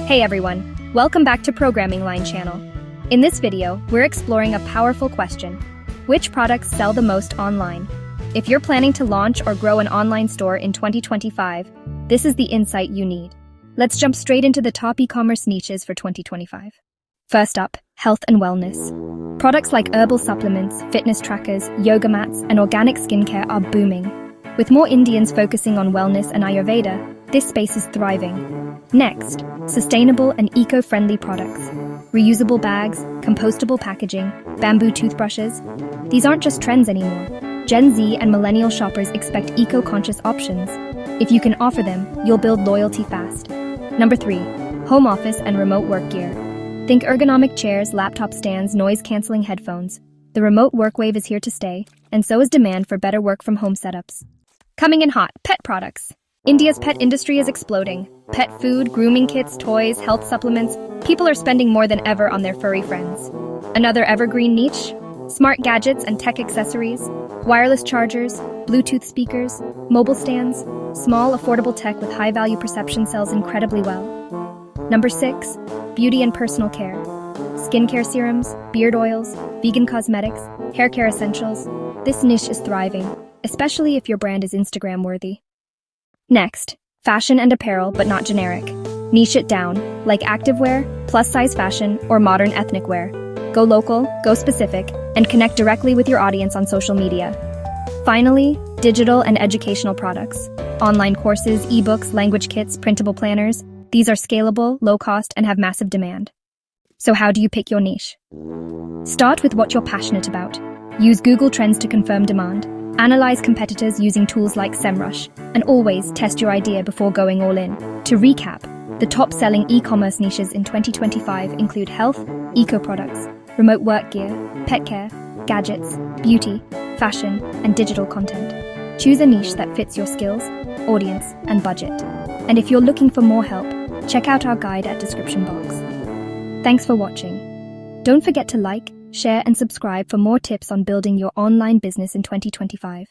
Hey everyone, welcome back to Programming Line channel. In this video, we're exploring a powerful question. Which products sell the most online? If you're planning to launch or grow an online store in 2025, this is the insight you need. Let's jump straight into the top e-commerce niches for 2025. First up, health and wellness. Products like herbal supplements, fitness trackers, yoga mats, and organic skincare are booming. With more Indians focusing on wellness and Ayurveda, this space is thriving. Next, sustainable and eco-friendly products. Reusable bags, compostable packaging, bamboo toothbrushes. These aren't just trends anymore. Gen Z and millennial shoppers expect eco-conscious options. If you can offer them, you'll build loyalty fast. Number 3, home office and remote work gear. Think ergonomic chairs, laptop stands, noise-canceling headphones. The remote work wave is here to stay, and so is demand for better work-from-home setups. Coming in hot, pet products. India's pet industry is exploding. Pet food, grooming kits, toys, health supplements. People are spending more than ever on their furry friends. Another evergreen niche? Smart gadgets and tech accessories. Wireless chargers, Bluetooth speakers, mobile stands. Small, affordable tech with high-value perception sells incredibly well. Number 6, beauty and personal care. Skincare serums, beard oils, vegan cosmetics, hair care essentials. This niche is thriving, especially if your brand is Instagram-worthy. Next, fashion and apparel, but not generic. Niche it down, like activewear, plus-size fashion, or modern ethnic wear. Go local, go specific, and connect directly with your audience on social media. Finally, digital and educational products. Online courses, ebooks, language kits, printable planners. These are scalable, low-cost, and have massive demand. So how do you pick your niche? Start with what you're passionate about. Use Google Trends to confirm demand. Analyze competitors using tools like SEMrush, and always test your idea before going all in. To recap, the top-selling e-commerce niches in 2025 include health, eco-products, remote work gear, pet care, gadgets, beauty, fashion, and digital content. Choose a niche that fits your skills, audience, and budget. And if you're looking for more help, check out our guide at description box. Thanks for watching. Don't forget to like, share, and subscribe for more tips on building your online business in 2025.